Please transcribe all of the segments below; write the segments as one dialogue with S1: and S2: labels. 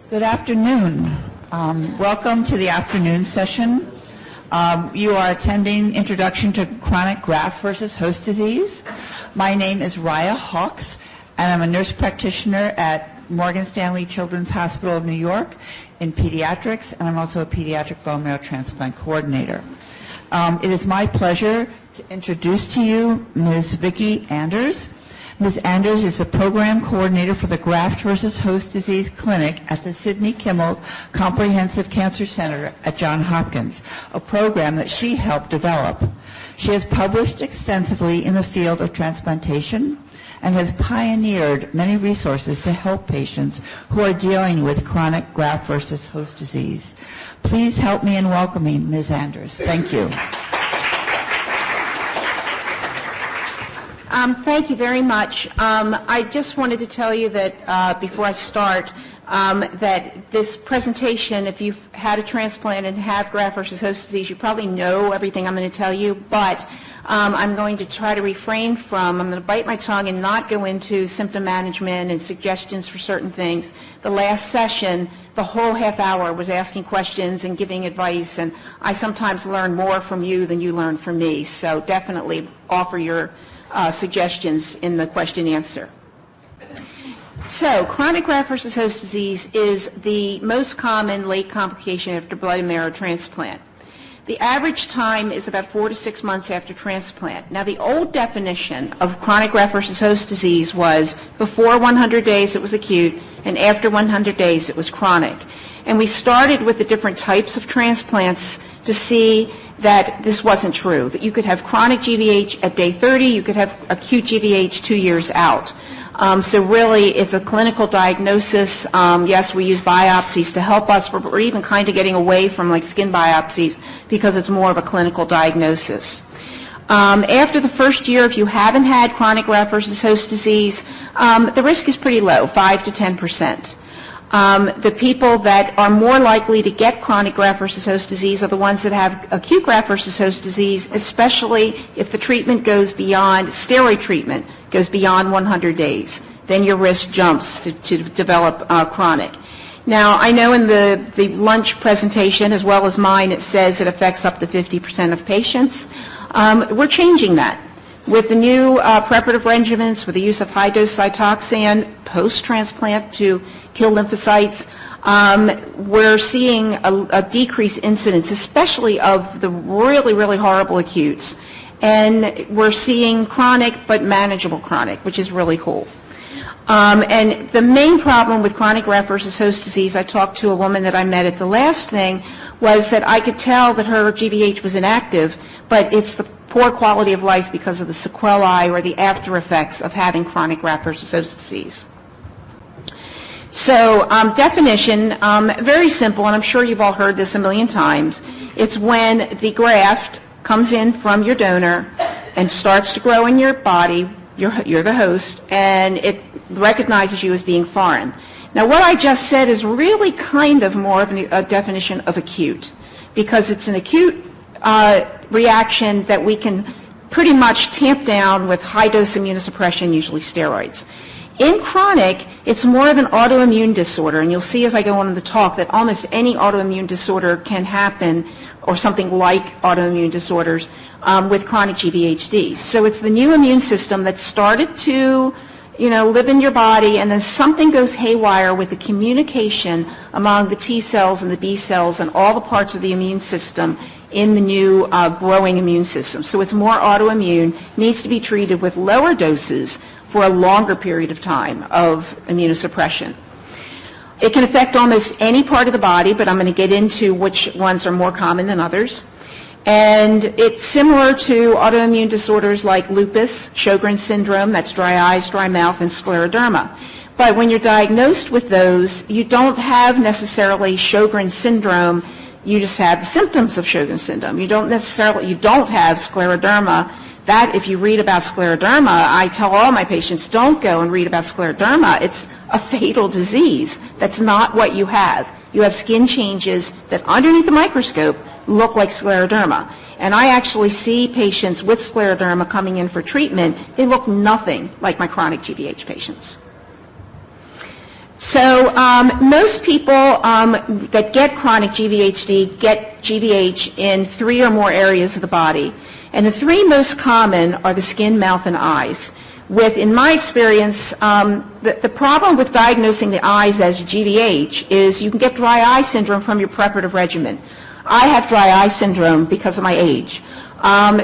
S1: Good afternoon. Welcome to the afternoon session. You are attending Introduction to Chronic Graft versus Host Disease. My name is Raya Hawks, and I'm a nurse practitioner at Morgan Stanley Children's Hospital of New York in pediatrics, and I'm also a pediatric bone marrow transplant coordinator. It is my pleasure to introduce to you Ms. Vicki Anders. Ms. Anders is the program coordinator for the Graft versus Host Disease Clinic at the Sidney Kimmel Comprehensive Cancer Center at Johns Hopkins, a program that she helped develop. She has published extensively in the field of transplantation and has pioneered many resources to help patients who are dealing with chronic graft versus host disease. Please help me in welcoming Ms. Anders. Thank you.
S2: Thank you very much. I just wanted to tell you that before I start, that this presentation, if you've had a transplant and have graft versus host disease, you probably know everything I'm going to tell you, but I'm going to try to refrain from, I'm going to bite my tongue and not go into symptom management and suggestions for certain things. The last session, the whole half hour was asking questions and giving advice, and I sometimes learn more from you than you learn from me, so definitely offer your suggestions in the question answer. So, chronic graft versus host disease is the most common late complication after blood and marrow transplant. The average time is about 4 to 6 months after transplant. Now, the old definition of chronic graft versus host disease was before 100 days it was acute, and after 100 days it was chronic. And we started with the different types of transplants to see that this wasn't true, that you could have chronic GVH at day 30, you could have acute GVH 2 years out. So really, it's a clinical diagnosis. Yes, we use biopsies to help us, but we're even kind of getting away from like skin biopsies because it's more of a clinical diagnosis. After the first year, if you haven't had chronic graft versus host disease, the risk is pretty low, 5 to 10%. The people that are more likely to get chronic graft versus host disease are the ones that have acute graft versus host disease, especially if the treatment goes beyond, steroid treatment goes beyond 100 days. Then your risk jumps to develop chronic. Now, I know in the lunch presentation, as well as mine, it says it affects up to 50% of patients. We're changing that. With the new preparative regimens, with the use of high-dose Cytoxan post-transplant to kill lymphocytes, we're seeing a decreased incidence, especially of the really, really horrible acutes. And we're seeing chronic but manageable chronic, which is really cool. And the main problem with chronic graft versus host disease, I talked to a woman that I met at the last thing, was that I could tell that her GVH was inactive, but it's the poor quality of life because of the sequelae or the after effects of having chronic graft versus host disease. So definition, very simple, and I'm sure you've all heard this a million times. It's when the graft comes in from your donor and starts to grow in your body, you're the host, and it recognizes you as being foreign. Now, what I just said is really kind of more of a definition of acute, because it's an acute reaction that we can pretty much tamp down with high-dose immunosuppression, usually steroids. In chronic, it's more of an autoimmune disorder, and you'll see as I go on in the talk that almost any autoimmune disorder can happen, or something like autoimmune disorders, with chronic GVHD. So it's the new immune system that started to live in your body, and then something goes haywire with the communication among the T cells and the B cells and all the parts of the immune system in the new growing immune system. So it's more autoimmune, needs to be treated with lower doses for a longer period of time of immunosuppression. It can affect almost any part of the body, but I'm going to get into which ones are more common than others. And it's similar to autoimmune disorders like lupus, Sjogren's syndrome, that's dry eyes, dry mouth, and scleroderma. But when you're diagnosed with those, you don't have necessarily Sjogren's syndrome, you just have the symptoms of Sjogren's syndrome. You don't have scleroderma. That, if you read about scleroderma, I tell all my patients, don't go and read about scleroderma. It's a fatal disease. That's not what you have. You have skin changes that underneath the microscope look like scleroderma. And I actually see patients with scleroderma coming in for treatment. They look nothing like my chronic GVH patients. So most people that get chronic GVHD get GVH in 3 or more areas of the body. And the 3 most common are the skin, mouth, and eyes. With, in my experience, the problem with diagnosing the eyes as GVH is you can get dry eye syndrome from your preparative regimen. I have dry eye syndrome because of my age.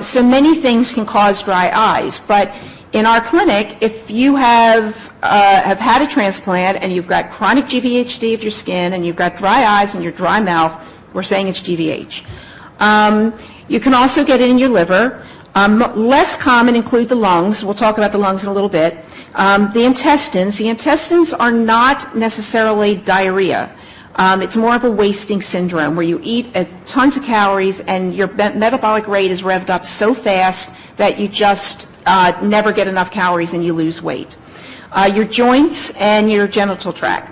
S2: So many things can cause dry eyes, but in our clinic, if you have had a transplant and you've got chronic GVHD of your skin and you've got dry eyes and your dry mouth, we're saying it's GVH. You can also get it in your liver. Less common include the lungs. We'll talk about the lungs in a little bit. The intestines are not necessarily diarrhea. It's more of a wasting syndrome where you eat tons of calories and your metabolic rate is revved up so fast that you just never get enough calories and you lose weight. Your joints and your genital tract.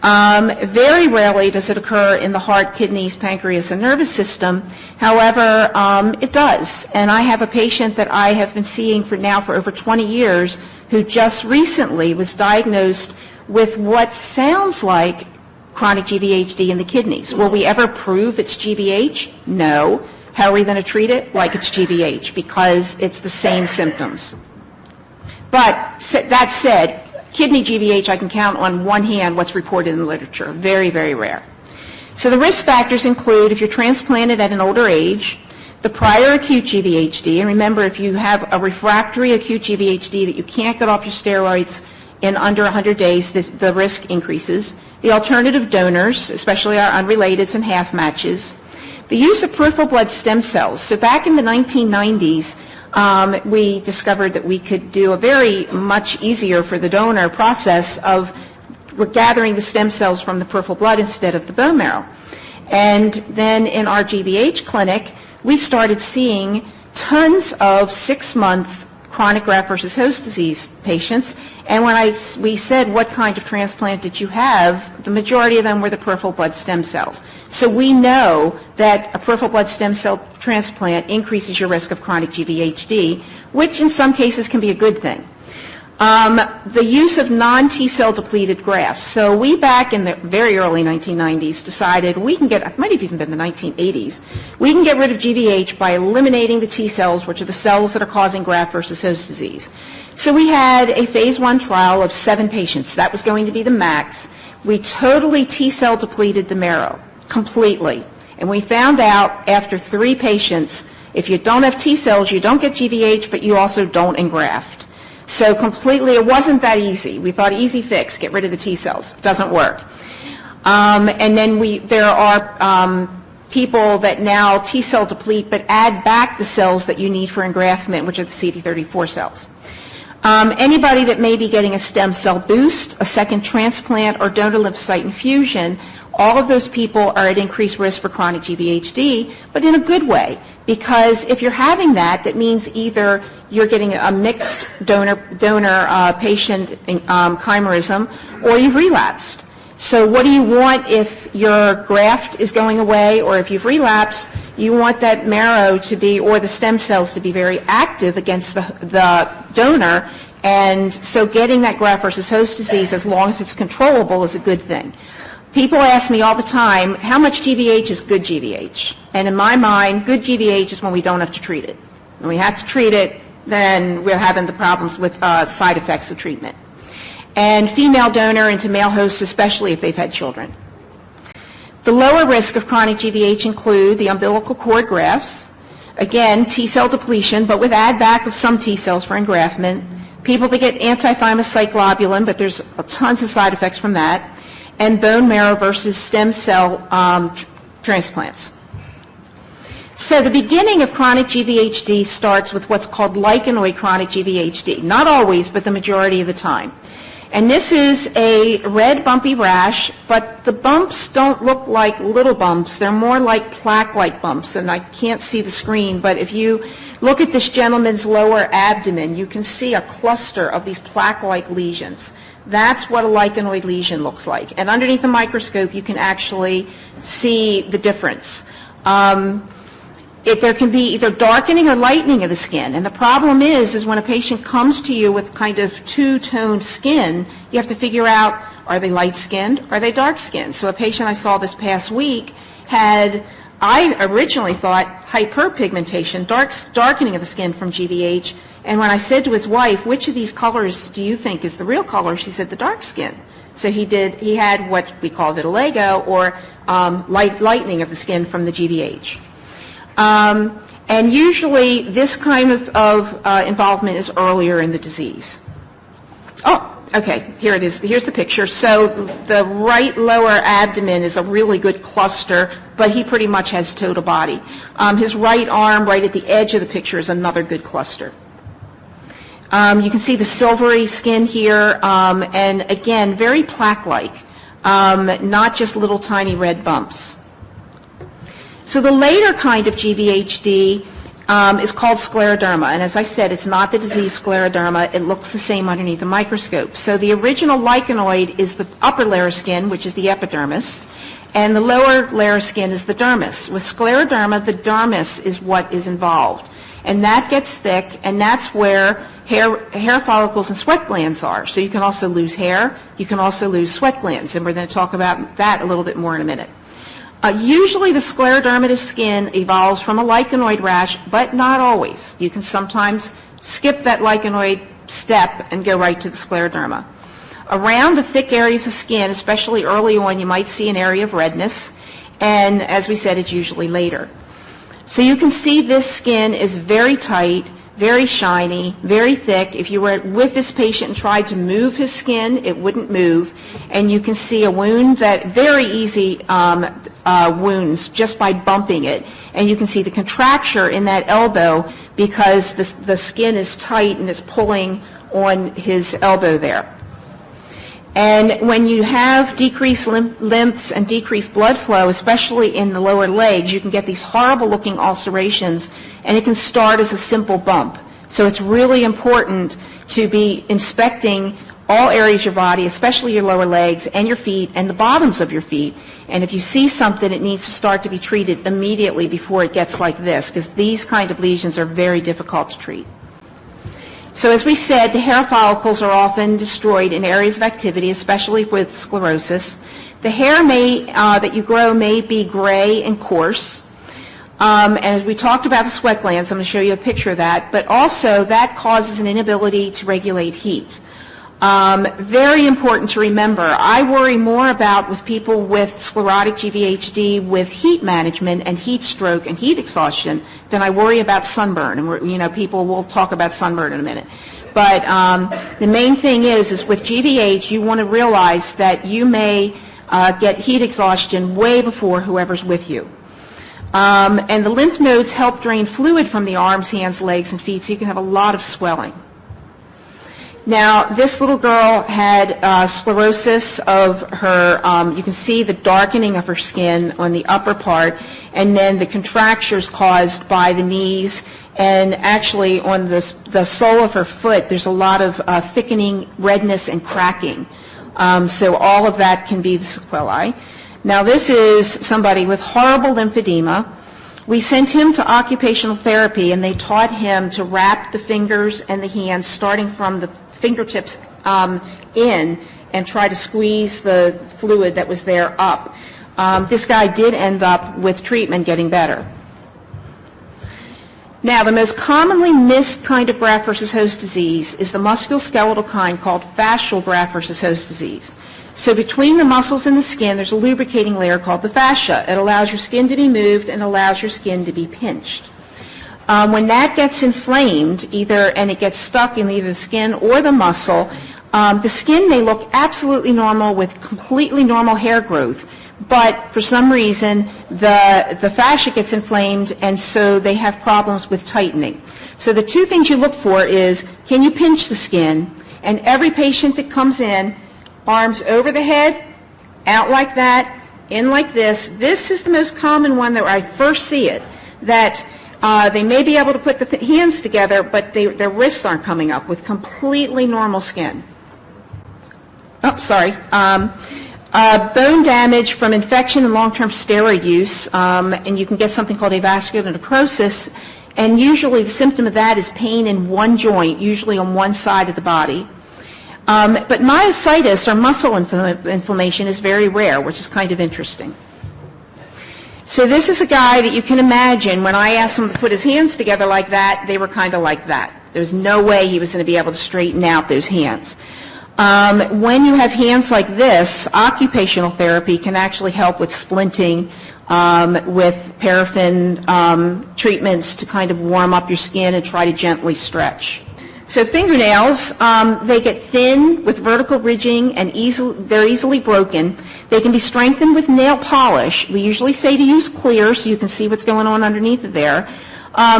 S2: Very rarely does it occur in the heart, kidneys, pancreas, and nervous system. However, it does. And I have a patient that I have been seeing for over 20 years who just recently was diagnosed with what sounds like chronic GVHD in the kidneys. Will we ever prove it's GVH? No. How are we going to treat it? Like it's GVH, because it's the same symptoms. But that said, kidney GVH, I can count on one hand what's reported in the literature. Very, very rare. So the risk factors include if you're transplanted at an older age, the prior acute GVHD, and remember if you have a refractory acute GVHD that you can't get off your steroids in under 100 days, the risk increases. The alternative donors, especially our unrelateds and half matches. The use of peripheral blood stem cells. So back in the 1990s, we discovered that we could do a very much easier for the donor process of gathering the stem cells from the peripheral blood instead of the bone marrow. And then in our GVH clinic, we started seeing tons of 6-month chronic graft versus host disease patients. And when we said, what kind of transplant did you have, the majority of them were the peripheral blood stem cells. So we know that a peripheral blood stem cell transplant increases your risk of chronic GVHD, which in some cases can be a good thing. The use of non-T cell depleted grafts. So we back in the very early 1990s decided we can get, it might have even been the 1980s, we can get rid of GVH by eliminating the T cells, which are the cells that are causing graft versus host disease. So we had a phase 1 trial of 7 patients. That was going to be the max. We totally T cell depleted the marrow, completely. And we found out after 3 patients, if you don't have T cells, you don't get GVH, but you also don't engraft. So completely, it wasn't that easy. We thought easy fix, get rid of the T cells. It doesn't work. And then there are people that now T cell deplete but add back the cells that you need for engraftment, which are the CD34 cells. Anybody that may be getting a stem cell boost, a second transplant, or donor lymphocyte infusion, all of those people are at increased risk for chronic GVHD, but in a good way. Because if you're having that, that means either you're getting a mixed donor-patient chimerism, or you've relapsed. So what do you want if your graft is going away, or if you've relapsed? You want that marrow to be, or the stem cells to be very active against the donor, and so getting that graft versus host disease, as long as it's controllable, is a good thing. People ask me all the time, how much GVH is good GVH? And in my mind, good GVH is when we don't have to treat it. When we have to treat it, then we're having the problems with side effects of treatment. And female donor into male hosts, especially if they've had children. The lower risk of chronic GVH include the umbilical cord grafts, again, T cell depletion, but with add back of some T cells for engraftment. People that get anti-thymocyte globulin, but there's tons of side effects from that. And bone marrow versus stem cell transplants. So the beginning of chronic GVHD starts with what's called lichenoid chronic GVHD. Not always, but the majority of the time. And this is a red bumpy rash, but the bumps don't look like little bumps. They're more like plaque-like bumps, and I can't see the screen, but if you look at this gentleman's lower abdomen, you can see a cluster of these plaque-like lesions. That's what a lichenoid lesion looks like. And underneath the microscope, you can actually see the difference. There can be either darkening or lightening of the skin. And the problem is when a patient comes to you with kind of two-toned skin, you have to figure out, Are they light-skinned? Are they dark-skinned? So a patient I saw this past week had, I originally thought, hyperpigmentation, darkening of the skin from GVH. And when I said to his wife, which of these colors do you think is the real color, she said the dark skin. So he had what we call vitiligo, or lightening of the skin from the GVH. And usually this kind of involvement is earlier in the disease. Oh, okay, here it is. Here's the picture. So the right lower abdomen is a really good cluster, but he pretty much has total body. His right arm, right at the edge of the picture, is another good cluster. You can see the silvery skin here, and again, very plaque-like, not just little tiny red bumps. So the later kind of GVHD is called scleroderma, and as I said, it's not the disease scleroderma. It looks the same underneath a microscope. So the original lichenoid is the upper layer of skin, which is the epidermis, and the lower layer of skin is the dermis. With scleroderma, the dermis is what is involved, and that gets thick, and that's where hair follicles and sweat glands are. So you can also lose hair, you can also lose sweat glands, and we're going to talk about that a little bit more in a minute. Usually the sclerodermatous skin evolves from a lichenoid rash, but not always. You can sometimes skip that lichenoid step and go right to the scleroderma. Around the thick areas of skin, especially early on, you might see an area of redness, and as we said, it's usually later. So you can see this skin is very tight, very shiny, very thick. If you were with this patient and tried to move his skin, it wouldn't move. And you can see a wound, that very easy wounds just by bumping it. And you can see the contracture in that elbow because the skin is tight and it's pulling on his elbow there. And when you have decreased lymphs and decreased blood flow, especially in the lower legs, you can get these horrible looking ulcerations, and it can start as a simple bump. So it's really important to be inspecting all areas of your body, especially your lower legs and your feet and the bottoms of your feet. And if you see something, it needs to start to be treated immediately before it gets like this, because these kind of lesions are very difficult to treat. So as we said, the hair follicles are often destroyed in areas of activity, especially with sclerosis. The hair that you grow may be gray and coarse. And as we talked about the sweat glands, I'm going to show you a picture of that, but also that causes an inability to regulate heat. Very important to remember. I worry more about with people with sclerotic GVHD with heat management and heat stroke and heat exhaustion than I worry about sunburn. And people will talk about sunburn in a minute. But the main thing is with GVH, you want to realize that you may get heat exhaustion way before whoever's with you. And the lymph nodes help drain fluid from the arms, hands, legs, and feet, so you can have a lot of swelling. Now, this little girl had sclerosis of her, you can see the darkening of her skin on the upper part, and then the contractures caused by the knees, and actually on the sole of her foot, there's a lot of thickening, redness, and cracking. So all of that can be the sequelae. Now, this is somebody with horrible lymphedema. We sent him to occupational therapy, and they taught him to wrap the fingers and the hands, starting from the fingertips in, and try to squeeze the fluid that was there up. This guy did end up with treatment getting better. Now, the most commonly missed kind of graft versus host disease is the musculoskeletal kind called fascial graft versus host disease. So between the muscles and the skin, there's a lubricating layer called the fascia. It allows your skin to be moved and allows your skin to be pinched. When that gets inflamed, and it gets stuck in either the skin or the muscle, the skin may look absolutely normal with completely normal hair growth, but for some reason the fascia gets inflamed, and so they have problems with tightening. So the two things you look for is, can you pinch the skin? And every patient that comes in, arms over the head, out like that, in like this. This is the most common one that I first see it, that they may be able to put the hands together, but their wrists aren't coming up with completely normal skin. Oh, sorry. Bone damage from infection and long-term steroid use, and you can get something called avascular necrosis, and usually the symptom of that is pain in one joint, usually on one side of the body. But myositis, or muscle inflammation, is very rare, which is kind of interesting. So this is a guy that you can imagine, when I asked him to put his hands together like that, they were kind of like that. There was no way he was going to be able to straighten out those hands. When you have hands like this, occupational therapy can actually help with splinting, with paraffin treatments to kind of warm up your skin and try to gently stretch. So fingernails, they get thin with vertical ridging and they're easily broken. They can be strengthened with nail polish. We usually say to use clear so you can see what's going on underneath it there.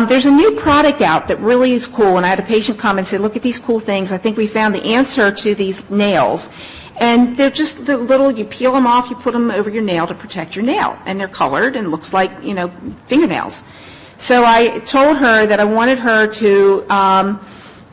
S2: There's a new product out that really is cool, and I had a patient come and say, look at these cool things. I think we found the answer to these nails. And they're just the little, you peel them off, you put them over your nail to protect your nail. And they're colored and looks like, you know, fingernails. So I told her that I wanted her to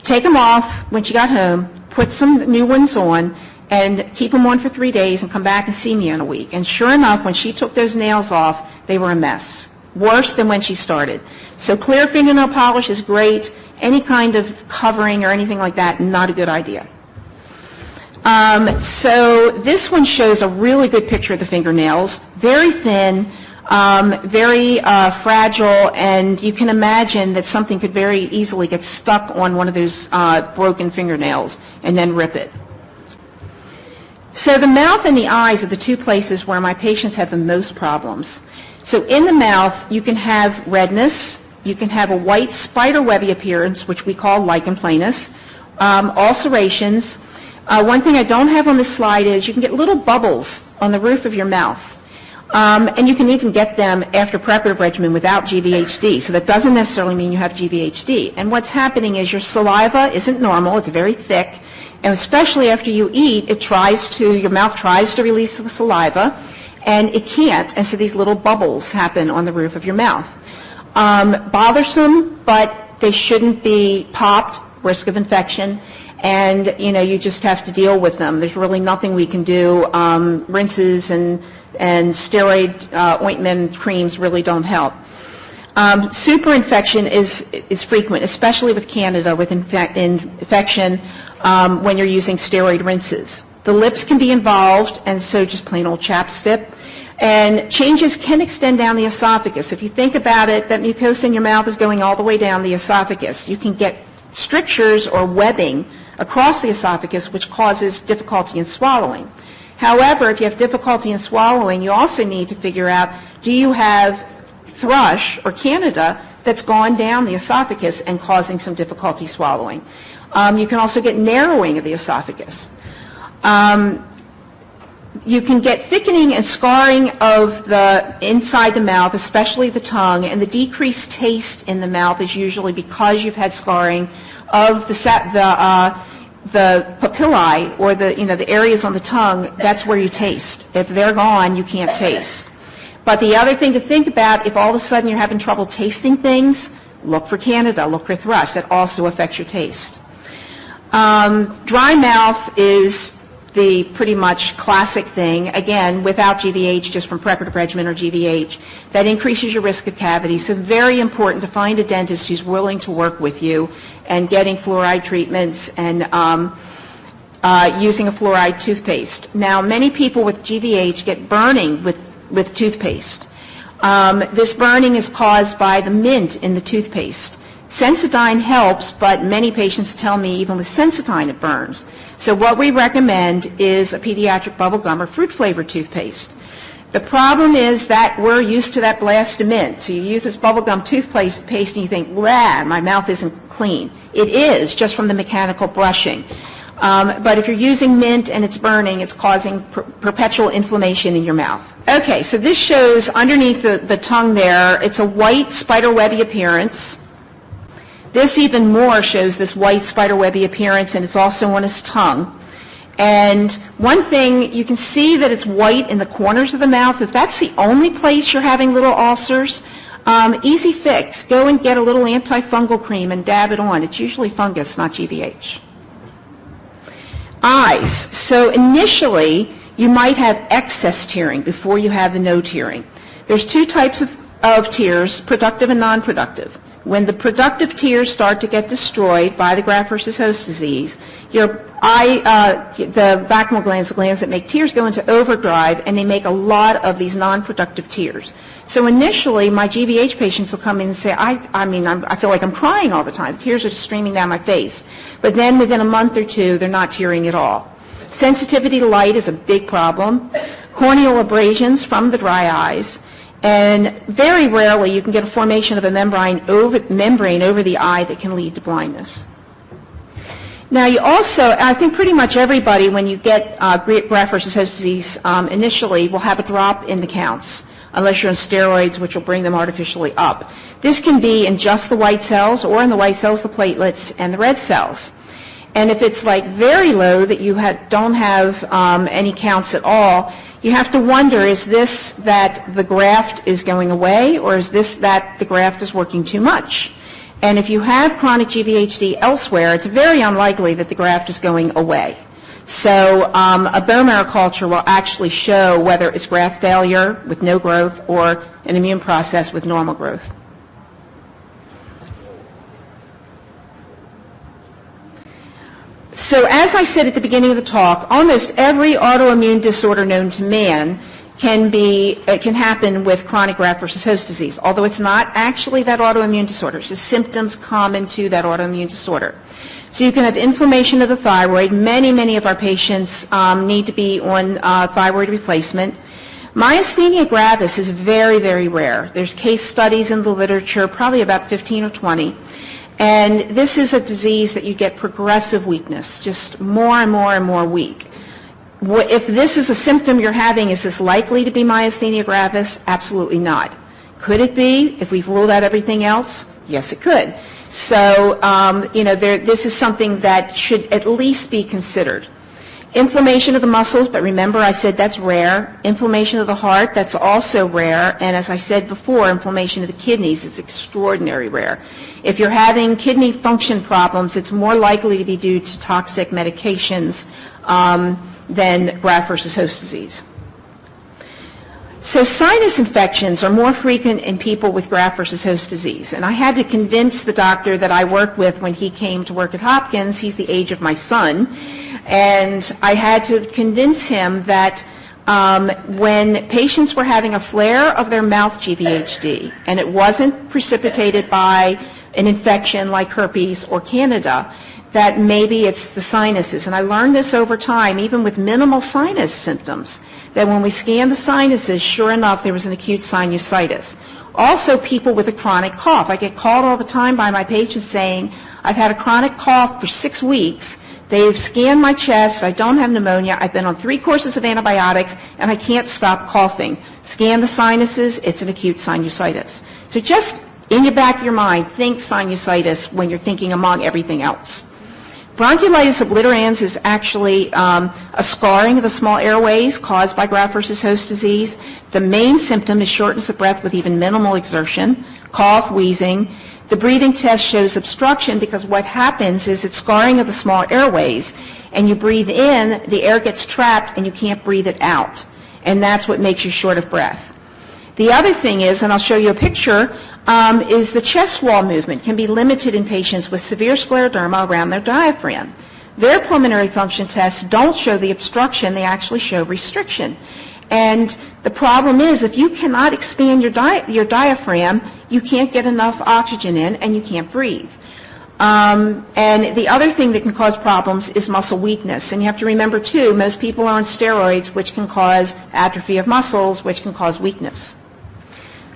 S2: take them off when she got home, put some new ones on, and keep them on for 3 days and come back and see me in a week. And sure enough, when she took those nails off, they were a mess. Worse than when she started. So clear fingernail polish is great. Any kind of covering or anything like that, not a good idea. So this one shows a really good picture of the fingernails. Very thin, very fragile, and you can imagine that something could very easily get stuck on one of those broken fingernails and then rip it. So the mouth and the eyes are the two places where my patients have the most problems. So in the mouth, you can have redness, you can have a white spiderwebby appearance, which we call lichen planus, ulcerations. One thing I don't have on this slide is you can get little bubbles on the roof of your mouth. And you can even get them after preparative regimen without GVHD. So that doesn't necessarily mean you have GVHD. And what's happening is your saliva isn't normal. It's very thick. And especially after you eat, your mouth tries to release the saliva, and it can't. And so these little bubbles happen on the roof of your mouth. Bothersome, but they shouldn't be popped, risk of infection. And, you know, you just have to deal with them. There's really nothing we can do. Rinses and steroid ointment creams really don't help. Superinfection is frequent, especially with Candida, with infection when you're using steroid rinses. The lips can be involved, and so just plain old chapstick. And changes can extend down the esophagus. If you think about it, that mucosa in your mouth is going all the way down the esophagus. You can get strictures or webbing across the esophagus, which causes difficulty in swallowing. However, if you have difficulty in swallowing, you also need to figure out, do you have thrush or Candida that's gone down the esophagus and causing some difficulty swallowing? You can also get narrowing of the esophagus. You can get thickening and scarring of the inside the mouth, especially the tongue, and the decreased taste in the mouth is usually because you've had scarring of the papillae, or the areas on the tongue. That's where you taste. If they're gone, you can't taste. But the other thing to think about, if all of a sudden you're having trouble tasting things, look for Candida, look for thrush. That also affects your taste. Dry mouth is the pretty much classic thing, again, without GVH, just from preparative regimen or GVH. That increases your risk of cavity. So very important to find a dentist who's willing to work with you and getting fluoride treatments and using a fluoride toothpaste. Now, many people with GVH get burning with toothpaste. This burning is caused by the mint in the toothpaste. Sensodyne helps, but many patients tell me even with Sensodyne it burns. So what we recommend is a pediatric bubble gum or fruit flavored toothpaste. The problem is that we're used to that blast of mint. So you use this bubble gum toothpaste and you think, blah, my mouth isn't clean. It is, just from the mechanical brushing. But if you're using mint and it's burning, it's causing perpetual inflammation in your mouth. Okay, so this shows underneath the tongue there, it's a white spiderwebby appearance. This even more shows this white spiderwebby appearance, and it's also on his tongue. And one thing, you can see that it's white in the corners of the mouth. If that's the only place you're having little ulcers, easy fix. Go and get a little antifungal cream and dab it on. It's usually fungus, not GVH. Eyes. So initially, you might have excess tearing before you have the no tearing. There's two types of tears, productive and non-productive. when the productive tears start to get destroyed by the graft versus host disease, the lacrimal glands, the glands that make tears, go into overdrive, and they make a lot of these non-productive tears. So initially, my GVH patients will come in and say, I feel like I'm crying all the time. The tears are just streaming down my face. But then within a month or two, they're not tearing at all. Sensitivity to light is a big problem. Corneal abrasions from the dry eyes. And very rarely you can get a formation of a membrane over the eye that can lead to blindness. Now you also, I think pretty much everybody when you get graft versus host disease initially will have a drop in the counts, unless you're on steroids, which will bring them artificially up. This can be in just the white cells, or in the white cells, the platelets, and the red cells. And if it's like very low that you don't have any counts at all, you have to wonder, is this that the graft is going away, or is this that the graft is working too much? And if you have chronic GVHD elsewhere, it's very unlikely that the graft is going away. So a bone marrow culture will actually show whether it's graft failure with no growth or an immune process with normal growth. So as I said at the beginning of the talk, almost every autoimmune disorder known to man can happen with chronic graft versus host disease, although it's not actually that autoimmune disorder. It's just symptoms common to that autoimmune disorder. So you can have inflammation of the thyroid. Many of our patients need to be on thyroid replacement. Myasthenia gravis is very rare. There's case studies in the literature, probably about 15 or 20. And this is a disease that you get progressive weakness, just more and more weak. If this is a symptom you're having, is this likely to be myasthenia gravis? Absolutely not. Could it be if we've ruled out everything else? Yes, it could. So, this is something that should at least be considered. Inflammation of the muscles, but remember I said that's rare. Inflammation of the heart, that's also rare. And as I said before, inflammation of the kidneys is extraordinarily rare. If you're having kidney function problems, it's more likely to be due to toxic medications than graft versus host disease. So sinus infections are more frequent in people with graft versus host disease. And I had to convince the doctor that I worked with when he came to work at Hopkins, he's the age of my son, and I had to convince him that when patients were having a flare of their mouth GVHD, and it wasn't precipitated by an infection like herpes or Candida, that maybe it's the sinuses. And I learned this over time, even with minimal sinus symptoms, that when we scanned the sinuses, sure enough, there was an acute sinusitis. Also, people with a chronic cough. I get called all the time by my patients saying, I've had a chronic cough for 6 weeks. They've scanned my chest. I don't have pneumonia. I've been on 3 courses of antibiotics, and I can't stop coughing. Scan the sinuses. It's an acute sinusitis. So just in your back of your mind, think sinusitis when you're thinking among everything else. Bronchiolitis obliterans is actually a scarring of the small airways caused by graft versus host disease. The main symptom is shortness of breath with even minimal exertion, cough, wheezing. The breathing test shows obstruction because what happens is it's scarring of the small airways, and you breathe in, the air gets trapped, and you can't breathe it out. And that's what makes you short of breath. The other thing is, and I'll show you a picture, is the chest wall movement can be limited in patients with severe scleroderma around their diaphragm. Their pulmonary function tests don't show the obstruction, they actually show restriction. And the problem is, if you cannot expand your diaphragm, you can't get enough oxygen in and you can't breathe. And the other thing that can cause problems is muscle weakness. And you have to remember, too, most people are on steroids, which can cause atrophy of muscles, which can cause weakness.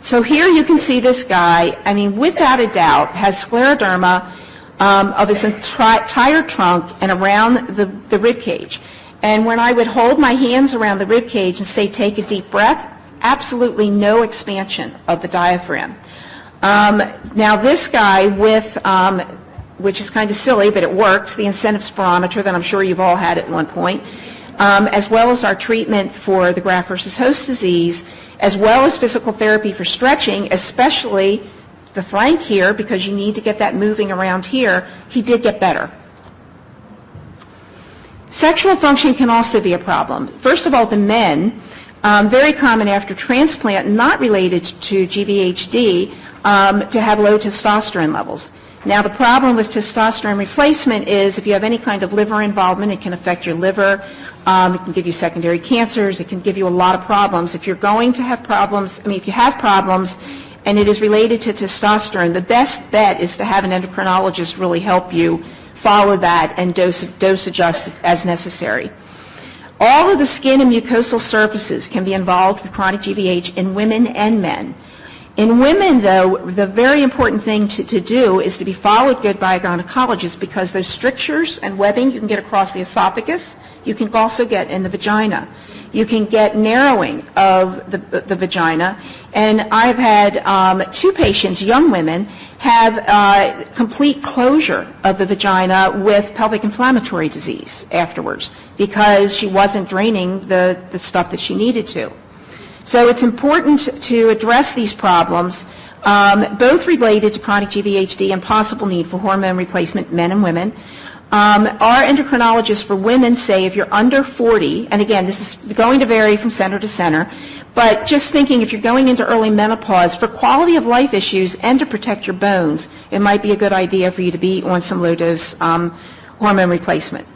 S2: So here you can see this guy, I mean, without a doubt, has scleroderma of his entire trunk and around the rib cage. And when I would hold my hands around the rib cage and say, take a deep breath, absolutely no expansion of the diaphragm. Now this guy with, which is kind of silly, but it works, the incentive spirometer that I'm sure you've all had at one point, as well as our treatment for the graft versus host disease, as well as physical therapy for stretching, especially the flank here, because you need to get that moving around here, he did get better. Sexual function can also be a problem. First of all, the men, very common after transplant, not related to GVHD, to have low testosterone levels. Now, the problem with testosterone replacement is if you have any kind of liver involvement, it can affect your liver. It can give you secondary cancers. It can give you a lot of problems. If you're going to have problems, if you have problems and it is related to testosterone, the best bet is to have an endocrinologist really help you follow that and dose adjust as necessary. All of the skin and mucosal surfaces can be involved with chronic GVH in women and men. In women, though, the very important thing to do is to be followed good by a gynecologist, because those strictures and webbing you can get across the esophagus, you can also get in the vagina. You can get narrowing of the vagina, and I've had 2 patients, young women, have complete closure of the vagina with pelvic inflammatory disease afterwards because she wasn't draining the stuff that she needed to. So it's important to address these problems, both related to chronic GVHD and possible need for hormone replacement, men and women. Our endocrinologists for women say if you're under 40, and again, this is going to vary from center to center, but just thinking if you're going into early menopause, for quality of life issues and to protect your bones, it might be a good idea for you to be on some low-dose hormone replacement.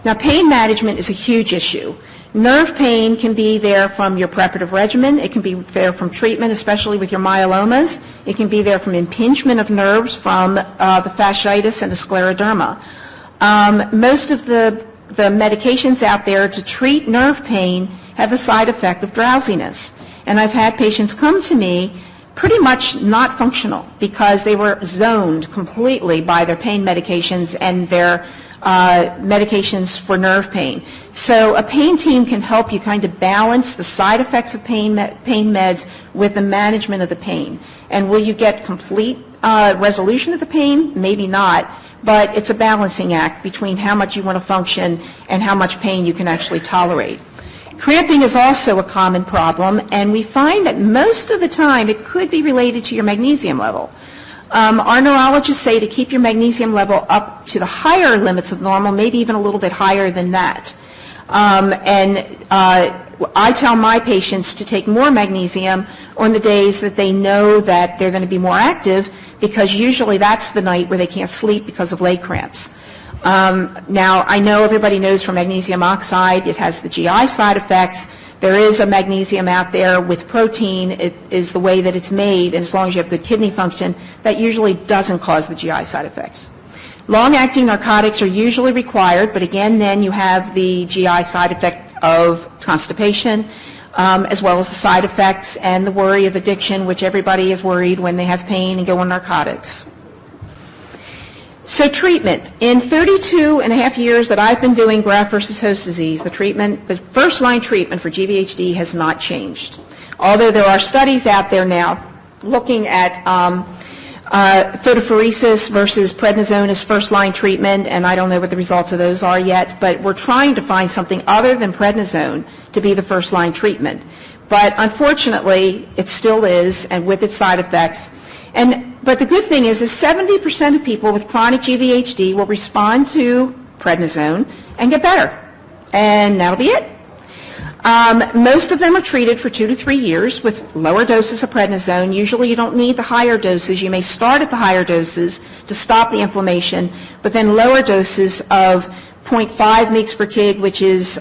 S2: Now, pain management is a huge issue. Nerve pain can be there from your preparative regimen. It can be there from treatment, especially with your myelomas. It can be there from impingement of nerves from the fasciitis and the scleroderma. Most of the medications out there to treat nerve pain have the side effect of drowsiness. And I've had patients come to me pretty much not functional because they were zoned completely by their pain medications and their medications for nerve pain. So a pain team can help you kind of balance the side effects of pain meds with the management of the pain. And will you get complete resolution of the pain? Maybe not, but it's a balancing act between how much you want to function and how much pain you can actually tolerate. Cramping is also a common problem, and we find that most of the time it could be related to your magnesium level. Our neurologists say to keep your magnesium level up to the higher limits of normal, maybe even a little bit higher than that. I tell my patients to take more magnesium on the days that they know that they're going to be more active, because usually that's the night where they can't sleep because of leg cramps. Now, I know everybody knows from magnesium oxide, it has the GI side effects. There is a magnesium out there with protein. It is the way that it's made, and as long as you have good kidney function, that usually doesn't cause the GI side effects. Long-acting narcotics are usually required, but again, then you have the GI side effect of constipation, as well as the side effects and the worry of addiction, which everybody is worried when they have pain and go on narcotics. So treatment. In 32 and a half years that I've been doing graft versus host disease, the first-line treatment for GVHD has not changed. Although there are studies out there now looking at photopheresis versus prednisone as first-line treatment, and I don't know what the results of those are yet, but we're trying to find something other than prednisone to be the first-line treatment. But unfortunately, it still is, and with its side effects. But the good thing is 70% of people with chronic GVHD will respond to prednisone and get better. And that'll be it. Most of them are treated for 2 to 3 years with lower doses of prednisone. Usually you don't need the higher doses. You may start at the higher doses to stop the inflammation, but then lower doses of 0.5 mg per kg, which is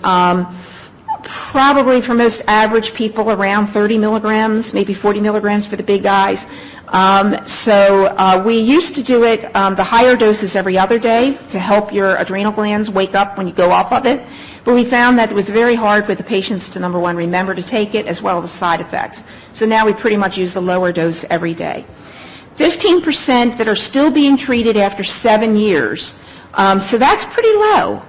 S2: probably for most average people around 30 milligrams, maybe 40 milligrams for the big guys. We used to do it, the higher doses every other day to help your adrenal glands wake up when you go off of it. But we found that it was very hard for the patients to, number one, remember to take it, as well as the side effects. So now we pretty much use the lower dose every day. 15% that are still being treated after 7 years. So that's pretty low.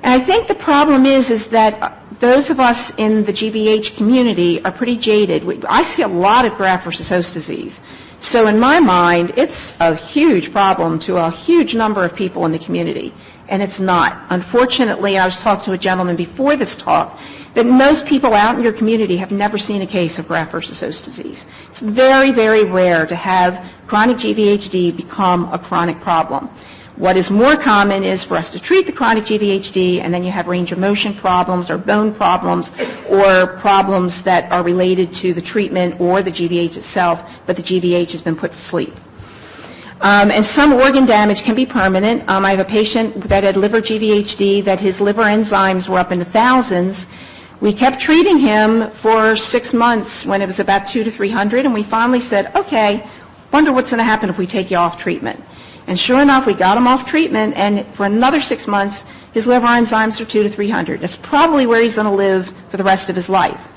S2: And I think the problem is that those of us in the GVH community are pretty jaded. I see a lot of graft versus host disease. So in my mind, it's a huge problem to a huge number of people in the community, and it's not. Unfortunately, I was talking to a gentleman before this talk that most people out in your community have never seen a case of graft versus host disease. It's very, very rare to have chronic GVHD become a chronic problem. What is more common is for us to treat the chronic GVHD, and then you have range of motion problems or bone problems or problems that are related to the treatment or the GVH itself, but the GVH has been put to sleep. And some organ damage can be permanent. I have a patient that had liver GVHD, that his liver enzymes were up in the thousands. We kept treating him for 6 months when it was about 200 to 300, and we finally said, okay, wonder what's going to happen if we take you off treatment. And sure enough, we got him off treatment, and for another 6 months, his liver enzymes are 200 to 300. That's probably where he's going to live for the rest of his life.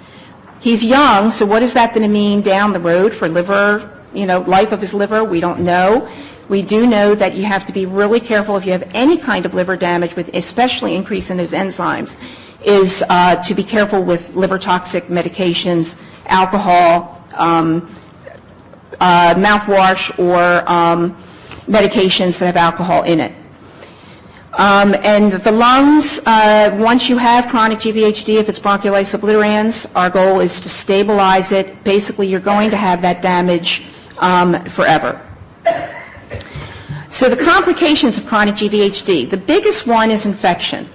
S2: He's young, so what is that going to mean down the road for liver, life of his liver? We don't know. We do know that you have to be really careful if you have any kind of liver damage, with especially increase in those enzymes, is to be careful with liver toxic medications, alcohol, mouthwash, or medications that have alcohol in it. And the lungs, once you have chronic GVHD, if it's bronchiolitis obliterans, our goal is to stabilize it. Basically, you're going to have that damage forever. So the complications of chronic GVHD, the biggest one is infection.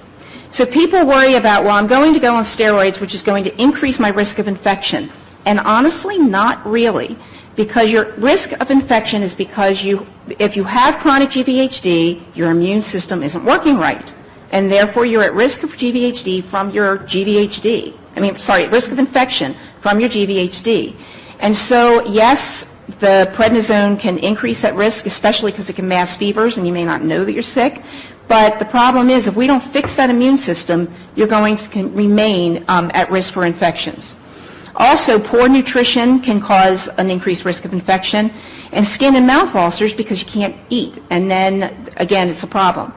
S2: So people worry about, well, I'm going to go on steroids, which is going to increase my risk of infection. And honestly, not really. Because your risk of infection is because if you have chronic GVHD, your immune system isn't working right. And therefore, you're at risk of GVHD from your GVHD. Risk of infection from your GVHD. And so, yes, the prednisone can increase that risk, especially because it can mask fevers and you may not know that you're sick. But the problem is, if we don't fix that immune system, you're going to remain at risk for infections. Also, poor nutrition can cause an increased risk of infection, and skin and mouth ulcers because you can't eat, and then, again, it's a problem.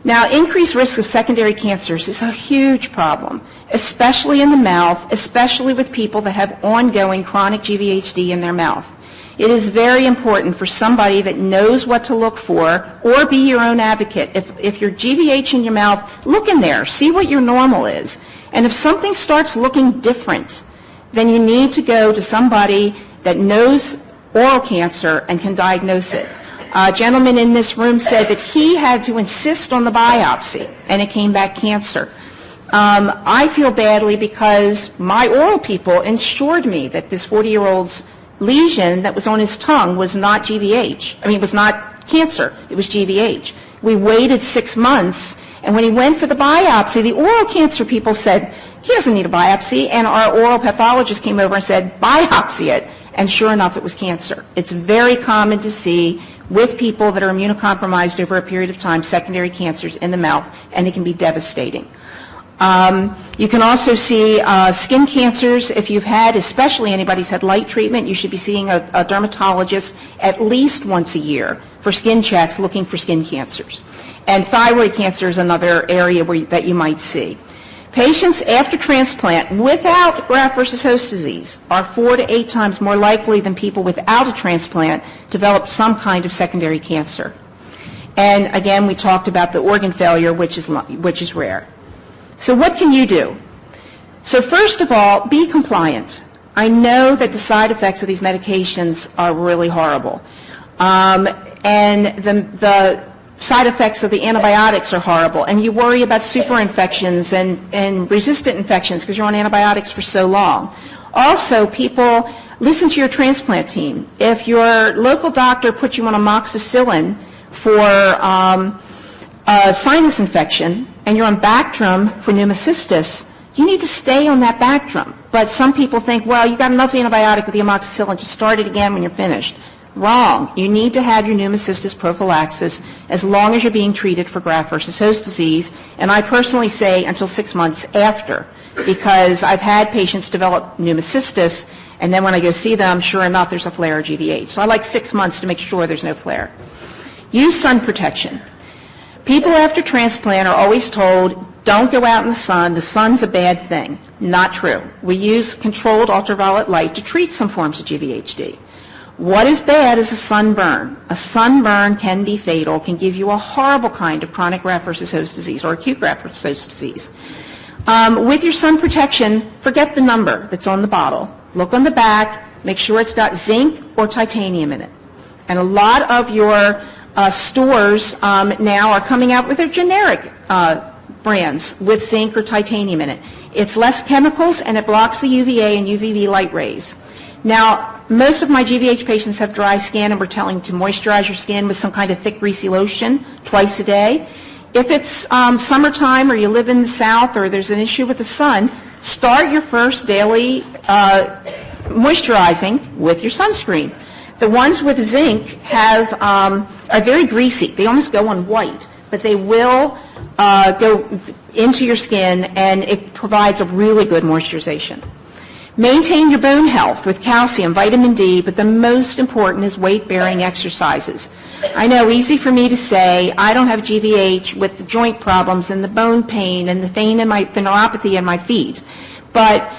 S2: Now, increased risk of secondary cancers is a huge problem, especially in the mouth, especially with people that have ongoing chronic GVHD in their mouth. It is very important for somebody that knows what to look for, or be your own advocate. If you're GVH in your mouth, look in there, see what your normal is. And if something starts looking different, then you need to go to somebody that knows oral cancer and can diagnose it. A gentleman in this room said that he had to insist on the biopsy, and it came back cancer. I feel badly because my oral people ensured me that this 40-year-old's lesion that was on his tongue was not GVH. It was not cancer. It was GVH. We waited 6 months, and when he went for the biopsy, the oral cancer people said, he doesn't need a biopsy, and our oral pathologist came over and said, biopsy it, and sure enough, it was cancer. It's very common to see with people that are immunocompromised over a period of time, secondary cancers in the mouth, and it can be devastating. You can also see skin cancers. If you've had, especially anybody's had light treatment, you should be seeing a dermatologist at least once a year for skin checks looking for skin cancers. And thyroid cancer is another area that you might see. Patients after transplant without graft versus host disease are 4 to 8 times more likely than people without a transplant to develop some kind of secondary cancer. And again, we talked about the organ failure, which is rare. So what can you do? So first of all, be compliant. I know that the side effects of these medications are really horrible. And the side effects of the antibiotics are horrible, and you worry about superinfections and resistant infections because you're on antibiotics for so long. Also, people, listen to your transplant team. If your local doctor puts you on amoxicillin for a sinus infection and you're on Bactrim for pneumocystis, you need to stay on that Bactrim. But some people think, well, you got enough antibiotic with the amoxicillin, just start it again when you're finished. Wrong. You need to have your pneumocystis prophylaxis as long as you're being treated for graft versus host disease, and I personally say until 6 months after, because I've had patients develop pneumocystis, and then when I go see them, sure enough, there's a flare of GVH. So I like 6 months to make sure there's no flare. Use sun protection. People after transplant are always told, don't go out in the sun's a bad thing. Not true. We use controlled ultraviolet light to treat some forms of GVHD. What is bad is a sunburn. A sunburn can be fatal, can give you a horrible kind of chronic graft versus host disease or acute graft versus host disease. With your sun protection, forget the number that's on the bottle. Look on the back, make sure it's got zinc or titanium in it. And a lot of your stores now are coming out with their generic brands with zinc or titanium in it. It's less chemicals and it blocks the UVA and UVB light rays. Now, most of my GVH patients have dry skin, and we're telling to moisturize your skin with some kind of thick greasy lotion twice a day. If it's summertime or you live in the south or there's an issue with the sun, start your first daily moisturizing with your sunscreen. The ones with zinc are very greasy. They almost go on white, but they will go into your skin, and it provides a really good moisturization. Maintain your bone health with calcium, vitamin D, but the most important is weight-bearing exercises. I know, easy for me to say, I don't have GVH with the joint problems and the bone pain and the neuropathy in my feet, but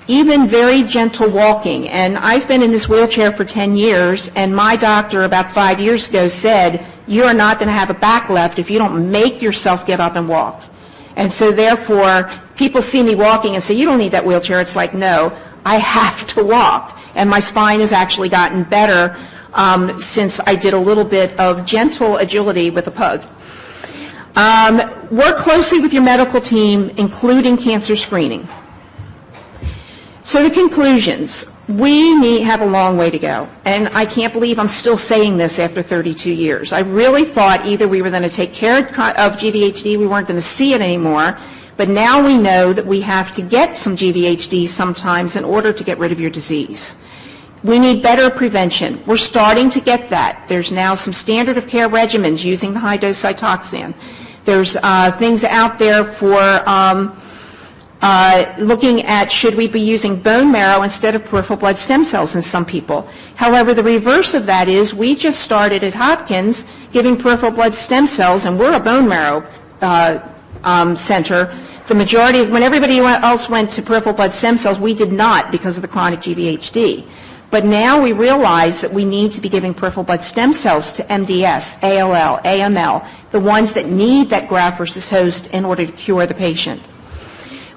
S2: even very gentle walking. And I've been in this wheelchair for 10 years, and my doctor about 5 years ago said, you are not going to have a back left if you don't make yourself get up and walk. And so therefore, people see me walking and say, you don't need that wheelchair. It's like, no, I have to walk. And my spine has actually gotten better since I did a little bit of gentle agility with a pug. Work closely with your medical team, including cancer screening. So the conclusions. We have a long way to go, and I can't believe I'm still saying this after 32 years. I really thought either we were going to take care of GVHD, we weren't going to see it anymore, but now we know that we have to get some GVHD sometimes in order to get rid of your disease. We need better prevention. We're starting to get that. There's now some standard of care regimens using the high-dose Cytoxan. There's things out there for looking at should we be using bone marrow instead of peripheral blood stem cells in some people. However, the reverse of that is we just started at Hopkins giving peripheral blood stem cells, and we're a bone marrow center. The majority, when everybody else went to peripheral blood stem cells, we did not because of the chronic GVHD. But now we realize that we need to be giving peripheral blood stem cells to MDS, ALL, AML, the ones that need that graft versus host in order to cure the patient.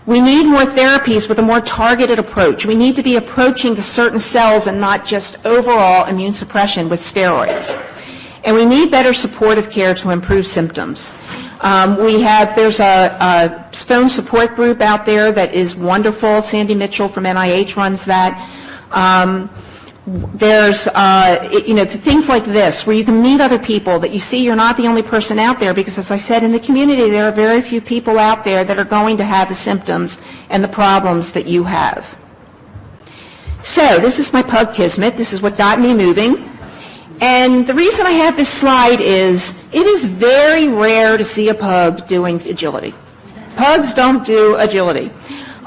S2: We need more therapies with a more targeted approach. We need to be approaching the certain cells and not just overall immune suppression with steroids. And we need better supportive care to improve symptoms. There's a phone support group out there that is wonderful. Sandy Mitchell from NIH runs that. There's things like this where you can meet other people that you see you're not the only person out there, because as I said, in the community there are very few people out there that are going to have the symptoms and the problems that you have. So this is my pug kismet. This is what got me moving. And the reason I have this slide is it is very rare to see a pug doing agility. Pugs don't do agility.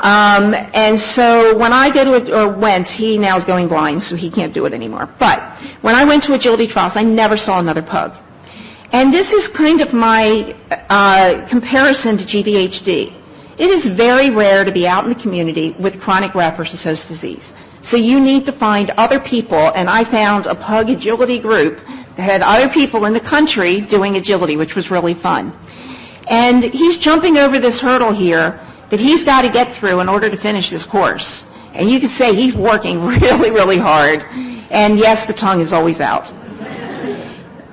S2: And so when I he now is going blind, so he can't do it anymore. But when I went to agility trials, I never saw another pug. And this is kind of my comparison to GVHD. It is very rare to be out in the community with chronic graft versus host disease. So you need to find other people, and I found a pug agility group that had other people in the country doing agility, which was really fun. And he's jumping over this hurdle here that he's got to get through in order to finish this course. And you can say he's working really, really hard. And yes, the tongue is always out.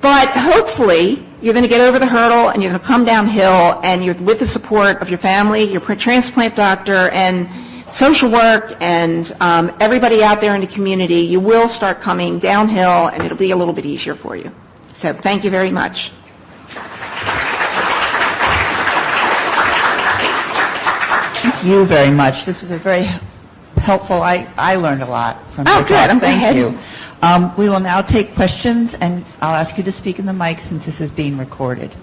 S2: But hopefully, you're going to get over the hurdle and you're going to come downhill, and you're with the support of your family, your transplant doctor, and social work, and everybody out there in the community. You will start coming downhill, and it'll be a little bit easier for you. So thank you very much.
S1: Thank you very much. This was a very helpful. I learned a lot from your talk.
S2: Good. I'm
S1: Thank
S2: glad.
S1: you. We will now take questions, and I'll ask you to speak in the mic since this is being recorded.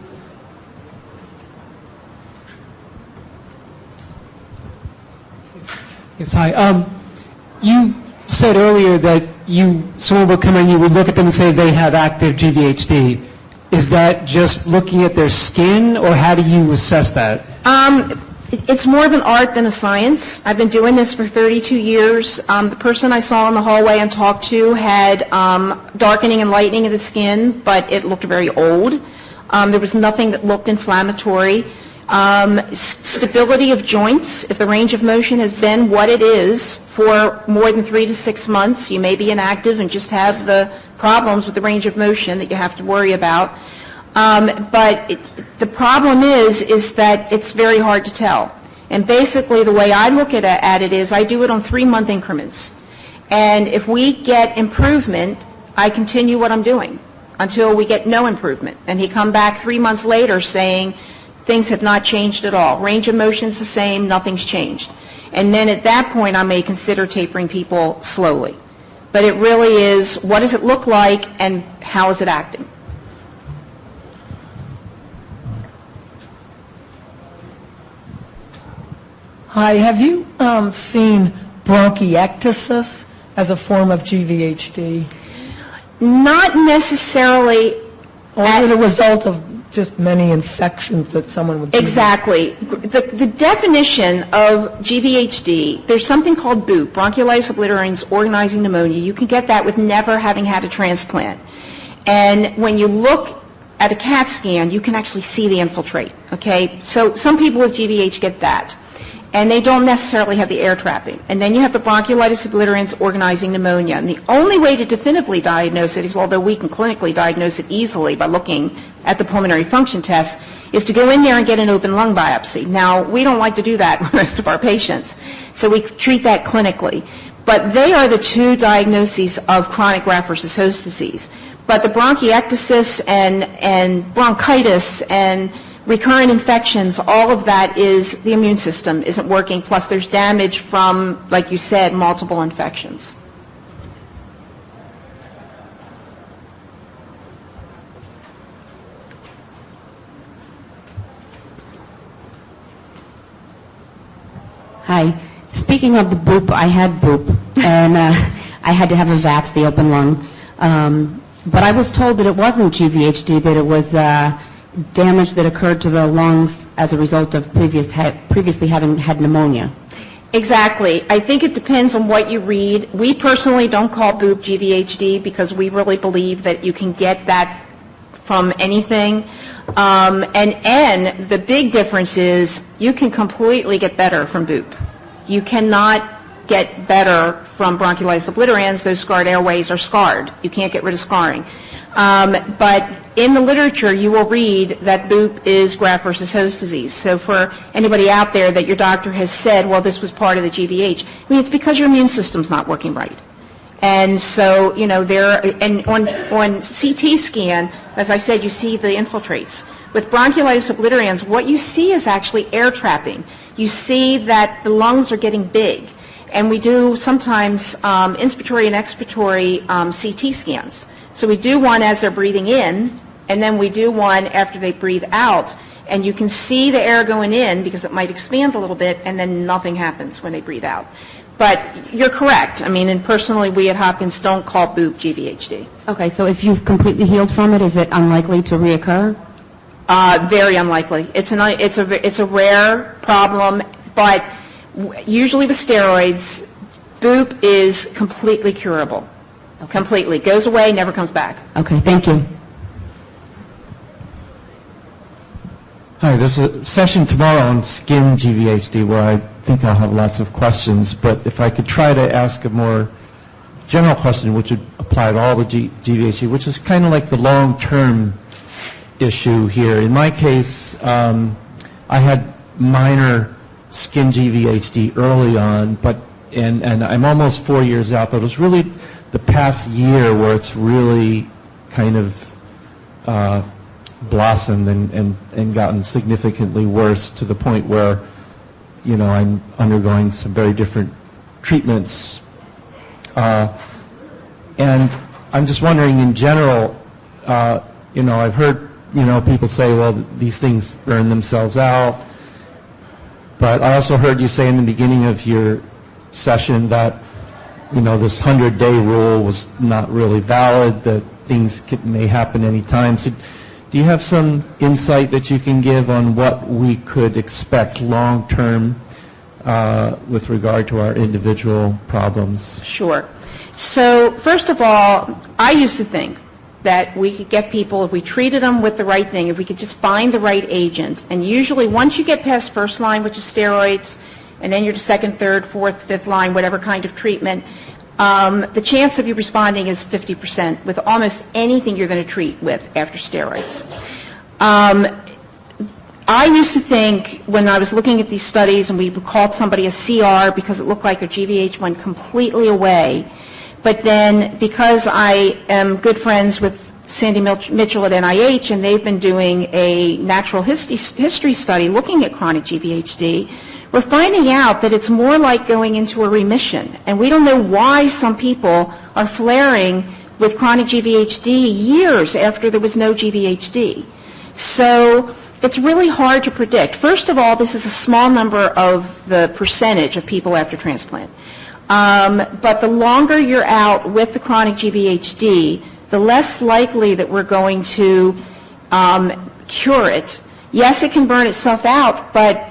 S3: Yes, hi. You said earlier that someone would come in, you would look at them and say they have active GVHD. Is that just looking at their skin, or how do you assess that?
S2: It's more of an art than a science. I've been doing this for 32 years. The person I saw in the hallway and talked to had darkening and lightening of the skin, but it looked very old. There was nothing that looked inflammatory. Stability of joints. If the range of motion has been what it is for more than 3 to 6 months, you may be inactive and just have the problems with the range of motion that you have to worry about. The problem is that it's very hard to tell. And basically the way I look at it is I do it on 3-month increments. And if we get improvement, I continue what I'm doing until we get no improvement. And he come back 3 months later saying things have not changed at all. Range of motion's the same, nothing's changed. And then at that point I may consider tapering people slowly. But it really is, what does it look like and how is it acting?
S4: Hi, have you seen bronchiectasis as a form of GVHD?
S2: Not necessarily.
S4: Or as a result of just many infections that someone would...
S2: Exactly. The definition of GVHD, there's something called BOOP, bronchiolitis obliterans organizing pneumonia. You can get that with never having had a transplant. And when you look at a CAT scan, you can actually see the infiltrate, okay? So some people with GVH get that. And they don't necessarily have the air trapping. And then you have the bronchiolitis obliterans organizing pneumonia. And the only way to definitively diagnose it, although we can clinically diagnose it easily by looking at the pulmonary function test, is to go in there and get an open lung biopsy. Now, we don't like to do that with most of our patients, so we treat that clinically. But they are the two diagnoses of chronic graft versus host disease. But the bronchiectasis and bronchitis and recurrent infections, all of that is the immune system isn't working, plus there's damage from, like you said, multiple infections.
S5: Hi. Speaking of the BOOP, I had BOOP, and I had to have a VATS, the open lung. But I was told that it wasn't GVHD, that it was damage that occurred to the lungs as a result of previously having had pneumonia.
S2: Exactly. I think it depends on what you read. We personally don't call BOOP GVHD because we really believe that you can get that from anything. And the big difference is you can completely get better from BOOP. You cannot get better from bronchiolitis obliterans. Those scarred airways are scarred. You can't get rid of scarring. But in the literature, you will read that BOOP is graft versus host disease. So for anybody out there that your doctor has said, well, this was part of the GVH, I mean, it's because your immune system's not working right. And so, you know, and on CT scan, as I said, you see the infiltrates. With bronchiolitis obliterans, what you see is actually air trapping. You see that the lungs are getting big. And we do sometimes inspiratory and expiratory CT scans. So we do one as they're breathing in, and then we do one after they breathe out, and you can see the air going in because it might expand a little bit, and then nothing happens when they breathe out. But you're correct. I mean, and personally, we at Hopkins don't call BOOP GVHD.
S5: Okay, so if you've completely healed from it, is it unlikely to reoccur?
S2: Very unlikely. It's a rare problem, but usually with steroids, BOOP is completely curable. Okay. Completely. Goes away, never comes back.
S5: Okay, thank you.
S6: Hi, there's a session tomorrow on skin GVHD where I think I'll have lots of questions, but if I could try to ask a more general question which would apply to all the GVHD, which is kind of like the long-term issue here. In my case, I had minor skin GVHD early on, and I'm almost 4 years out, but it was really the past year where it's really kind of blossomed and gotten significantly worse to the point where, you know, I'm undergoing some very different treatments. And I'm just wondering in general, you know, I've heard, you know, people say, well, these things burn themselves out. But I also heard you say in the beginning of your session that, you know, this 100-day rule was not really valid, that things may happen any time. So do you have some insight that you can give on what we could expect long-term with regard to our individual problems?
S2: Sure. So first of all, I used to think that we could get people, if we treated them with the right thing, if we could just find the right agent. And usually once you get past first line, which is steroids, and then you're to second, third, fourth, fifth line, whatever kind of treatment, the chance of you responding is 50% with almost anything you're going to treat with after steroids. I used to think when I was looking at these studies and we called somebody a CR because it looked like their GVH went completely away, but then because I am good friends with Sandy Mitchell at NIH and they've been doing a natural history study looking at chronic GVHD, we're finding out that it's more like going into a remission. And we don't know why some people are flaring with chronic GVHD years after there was no GVHD. So it's really hard to predict. First of all, this is a small number of the percentage of people after transplant. But the longer you're out with the chronic GVHD, the less likely that we're going to cure it. Yes, it can burn itself out, but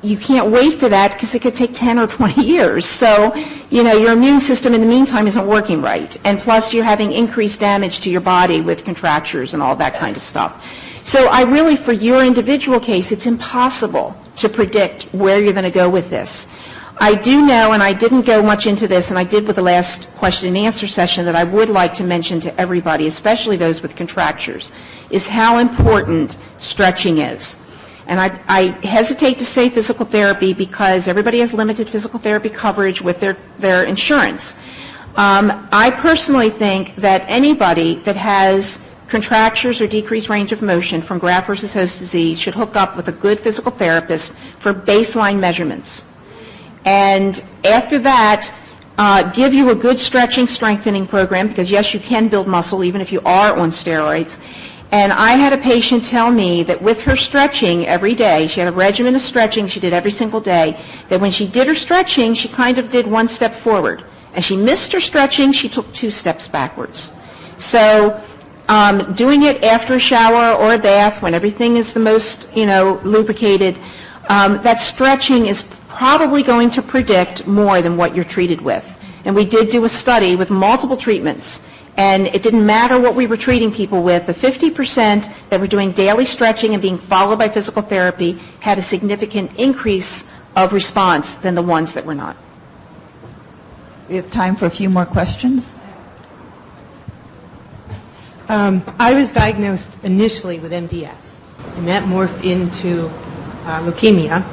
S2: you can't wait for that because it could take 10 or 20 years. So, your immune system in the meantime isn't working right. And plus you're having increased damage to your body with contractures and all that kind of stuff. So I really, for your individual case, it's impossible to predict where you're going to go with this. I do know, and I didn't go much into this, and I did with the last question and answer session, that I would like to mention to everybody, especially those with contractures, is how important stretching is. And I hesitate to say physical therapy because everybody has limited physical therapy coverage with their insurance. I personally think that anybody that has contractures or decreased range of motion from graft versus host disease should hook up with a good physical therapist for baseline measurements. And after that, give you a good stretching, strengthening program, because yes, you can build muscle even if you are on steroids. And I had a patient tell me that with her stretching every day, she had a regimen of stretching she did every single day, that when she did her stretching, she kind of did one step forward. As she missed her stretching, she took 2 steps backwards. So doing it after a shower or a bath when everything is the most, lubricated, that stretching is probably going to predict more than what you're treated with. And we did do a study with multiple treatments, and it didn't matter what we were treating people with. The 50% that were doing daily stretching and being followed by physical therapy had a significant increase of response than the ones that were not.
S1: We have time for a few more questions.
S7: I was diagnosed initially with MDS, and that morphed into leukemia.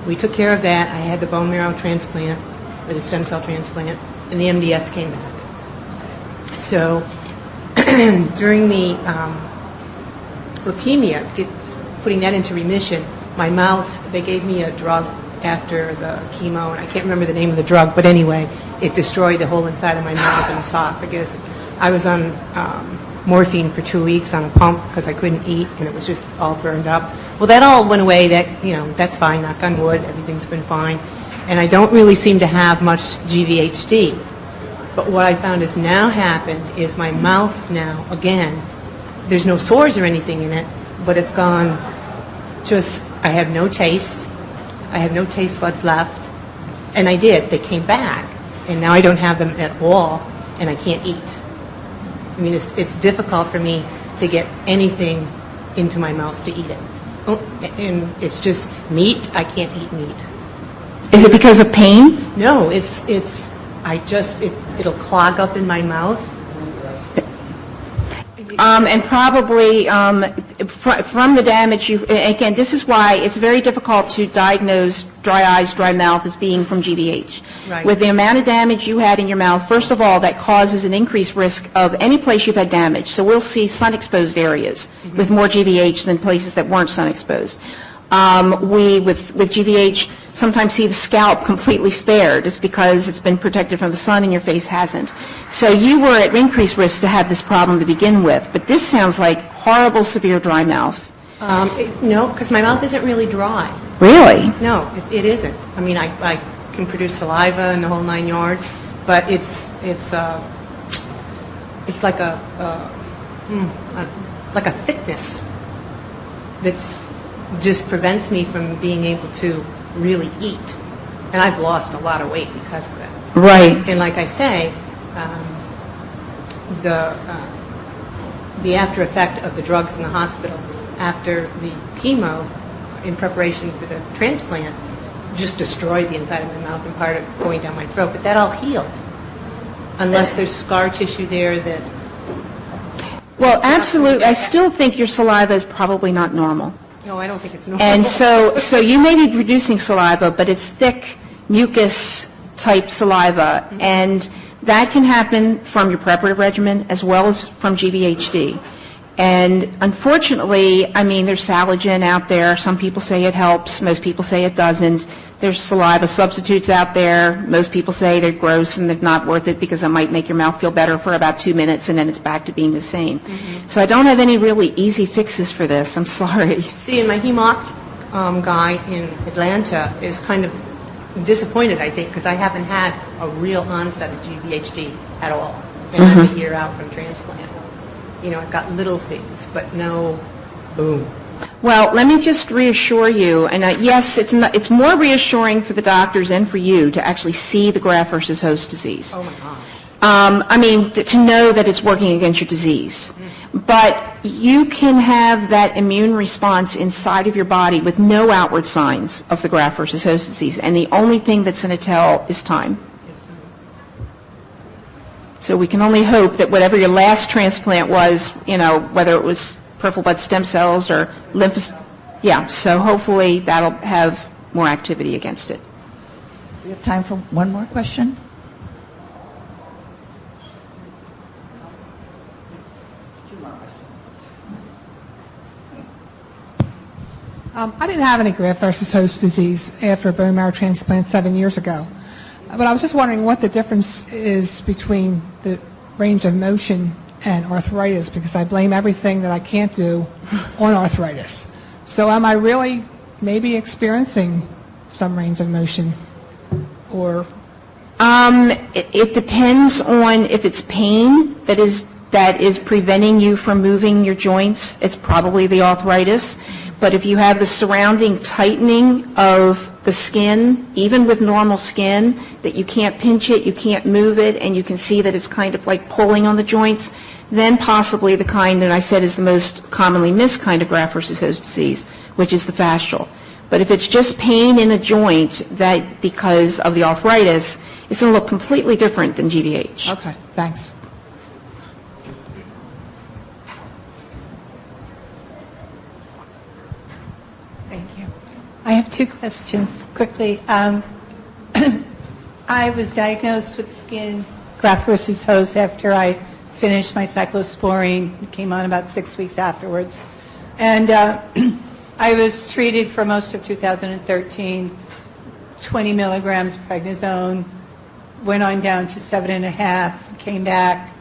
S7: We took care of that. I had the bone marrow transplant, or the stem cell transplant, and the MDS came back. So during the leukemia, putting that into remission, my mouth, they gave me a drug after the chemo, and I can't remember the name of the drug, but anyway, it destroyed the whole inside of my mouth and esophagus. I was on morphine for 2 weeks on a pump because I couldn't eat, and it was just all burned up. Well, that all went away. That's fine, knock on wood, everything's been fine. And I don't really seem to have much GVHD. But what I found has now happened is my mouth now, again, there's no sores or anything in it, but it's gone I have no taste. I have no taste buds left. And they came back. And now I don't have them at all, and I can't eat. I mean, it's difficult for me to get anything into my mouth to eat it. And it's just meat. I can't eat meat.
S2: Is it because of pain?
S7: No, it'll clog up in my mouth.
S2: And probably from the damage again, this is why it's very difficult to diagnose dry eyes, dry mouth as being from GVH.
S7: Right.
S2: With the amount of damage you had in your mouth, first of all, that causes an increased risk of any place you've had damage. So we'll see sun-exposed areas with more GVH than places that weren't sun-exposed. We, with GVH, sometimes see the scalp completely spared. It's because it's been protected from the sun and your face hasn't. So you were at increased risk to have this problem to begin with. But this sounds like horrible, severe dry mouth.
S7: No, because my mouth isn't really dry.
S2: Really?
S7: No, it isn't. I mean, I can produce saliva and the whole 9 yards, but it's like a thickness that just prevents me from being able to really eat. And I've lost a lot of weight because of that.
S2: Right.
S7: And like I say, the after effect of the drugs in the hospital after the chemo in preparation for the transplant just destroyed the inside of my mouth and part of going down my throat. But that all healed, unless there's scar tissue there that...
S2: Well, absolutely. I still think your saliva is probably not normal.
S7: No, I don't think it's normal.
S2: And so you may be producing saliva, but it's thick, mucus-type saliva, and that can happen from your preparative regimen as well as from GVHD. And unfortunately, I mean, there's Saligen out there. Some people say it helps. Most people say it doesn't. There's saliva substitutes out there. Most people say they're gross and they're not worth it because it might make your mouth feel better for about 2 minutes and then it's back to being the same. So I don't have any really easy fixes for this. I'm sorry.
S7: See, and my hemoc guy in Atlanta is kind of disappointed, I think, because I haven't had a real onset of GVHD at all. And I'm a year out from transplant. You know, I've got little things, but no boom.
S2: Well, let me just reassure you, and yes, it's more reassuring for the doctors and for you to actually see the graft versus host disease.
S7: Oh my gosh.
S2: I mean, to know that it's working against your disease. But you can have that immune response inside of your body with no outward signs of the graft versus host disease, and the only thing that's going to tell is time. So we can only hope that whatever your last transplant was, you know, whether it was peripheral blood stem cells or lymphocytes, yeah, so hopefully that'll have more activity against it.
S1: We have time for one more question.
S8: I didn't have any graft versus host disease after a bone marrow transplant 7 years ago. But I was just wondering what the difference is between the range of motion and arthritis, because I blame everything that I can't do on arthritis. So am I really maybe experiencing some range of motion? Or
S2: it depends on if it's pain that is preventing you from moving your joints. It's probably the arthritis. But if you have the surrounding tightening of the skin, even with normal skin, that you can't pinch it, you can't move it, and you can see that it's kind of like pulling on the joints, then possibly the kind that I said is the most commonly missed kind of graft versus host disease, which is the fascial. But if it's just pain in a joint that because of the arthritis, it's going to look completely different than GVH.
S8: Okay, thanks.
S9: I have two questions quickly. I was diagnosed with skin graft versus host after I finished my cyclosporine. It came on about 6 weeks afterwards. And I was treated for most of 2013, 20 milligrams of prednisone, went on down to 7.5, came back.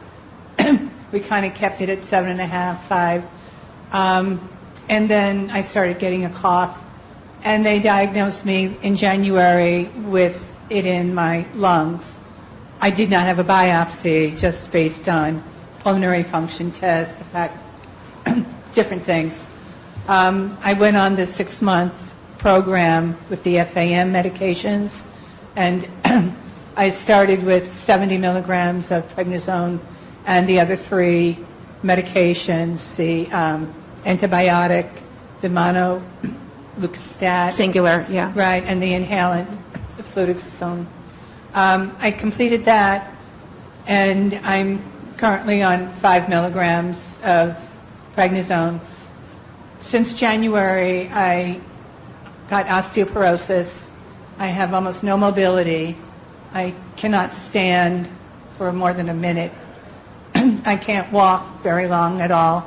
S9: We kind of kept it at 7.5, 5. And then I started getting a cough. And they diagnosed me in January with it in my lungs. I did not have a biopsy, just based on pulmonary function tests, the fact, different things. I went on the 6-month program with the FAM medications, and I started with 70 milligrams of prednisone and the other 3 medications, the antibiotic, the Luxstat.
S2: Singular, yeah.
S9: Right, and the inhalant, the fluticasone. I completed that, and I'm currently on 5 milligrams of prednisone. Since January, I got osteoporosis. I have almost no mobility. I cannot stand for more than a minute. I can't walk very long at all.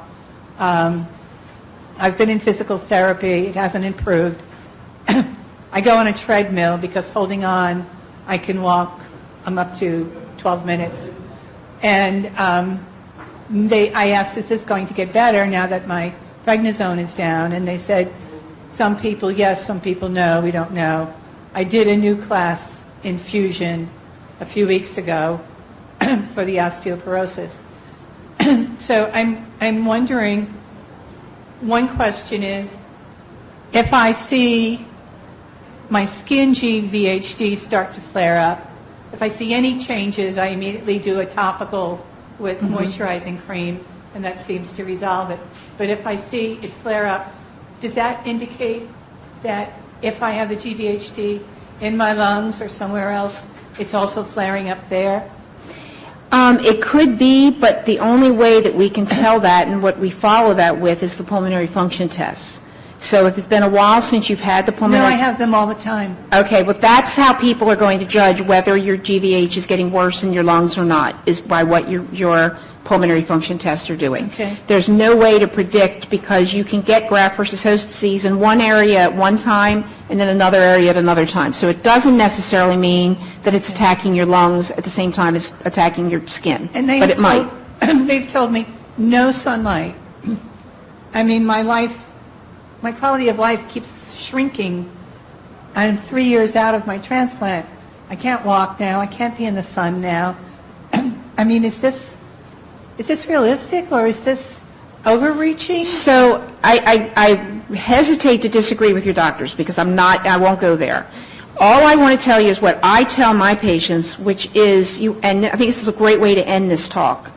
S9: I've been in physical therapy. It hasn't improved. I go on a treadmill because holding on, I can walk up to 12 minutes. And I asked, is this going to get better now that my prednisone is down? And they said, some people yes, some people no, we don't know. I did a new class infusion a few weeks ago for the osteoporosis. So I'm wondering, one question is, if I see my skin GVHD start to flare up, if I see any changes, I immediately do a topical with moisturizing cream. and that seems to resolve it. But if I see it flare up, does that indicate that if I have the GVHD in my lungs or somewhere else, it's also flaring up there?
S2: It could be, but the only way that we can tell that and what we follow that with is the pulmonary function tests. So if it's been a while since you've had the pulmonary...
S9: No, I have them all the time.
S2: Okay, well, that's how people are going to judge whether your GVH is getting worse in your lungs or not, is by what your pulmonary function tests are doing.
S9: Okay.
S2: There's no way to predict because you can get graft versus host disease in one area at one time and then another area at another time. So it doesn't necessarily mean that it's attacking your lungs at the same time as attacking your skin, but it might.
S9: They've told me no sunlight. I mean, my quality of life keeps shrinking. I'm 3 years out of my transplant. I can't walk now. I can't be in the sun now. I mean, is this realistic or is this overreaching?
S2: So I hesitate to disagree with your doctors because I won't go there. All I want to tell you is what I tell my patients, which is, and I think this is a great way to end this talk.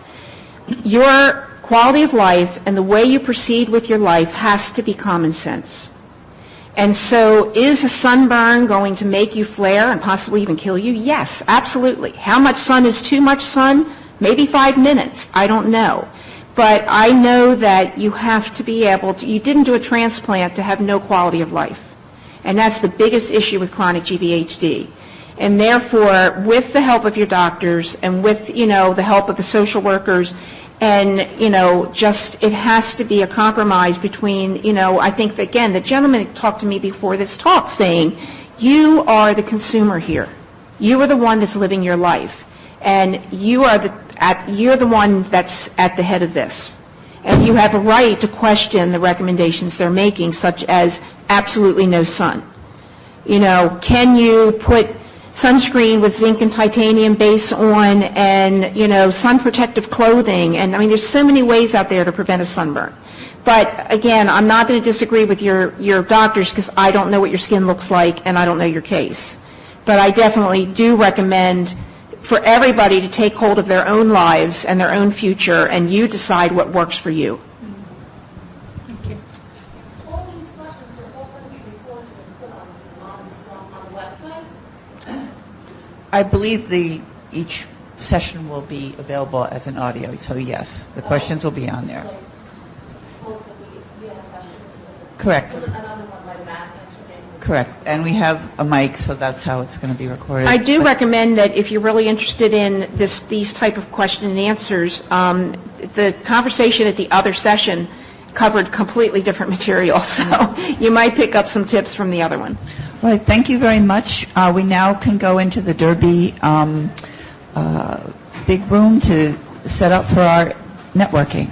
S2: Your quality of life and the way you proceed with your life has to be common sense. And so is a sunburn going to make you flare and possibly even kill you? Yes, absolutely. How much sun is too much sun? Maybe 5 minutes. I don't know. But I know that you have to be able to, you didn't do a transplant to have no quality of life. And that's the biggest issue with chronic GVHD. And therefore, with the help of your doctors and with, the help of the social workers, and, just it has to be a compromise between, I think, that, again, the gentleman talked to me before this talk saying, you are the consumer here. You are the one that's living your life. And you're the one that's at the head of this. And you have a right to question the recommendations they're making, such as absolutely no sun. Can you put sunscreen with zinc and titanium base on and, sun protective clothing? And I mean, there's so many ways out there to prevent a sunburn. But again, I'm not going to disagree with your doctors because I don't know what your skin looks like and I don't know your case. But I definitely do recommend for everybody to take hold of their own lives and their own future, and you decide what works for you.
S9: Thank you.
S5: All these questions are all going to be recorded and put on the website?
S1: I believe each session will be available as an audio, so yes, the questions will be on there. Correct. Correct. And we have a mic, so that's how it's going to be recorded.
S2: I do recommend that if you're really interested in these type of question and answers, the conversation at the other session covered completely different material, so you might pick up some tips from the other one.
S1: All right, thank you very much. We now can go into the Derby big room to set up for our networking.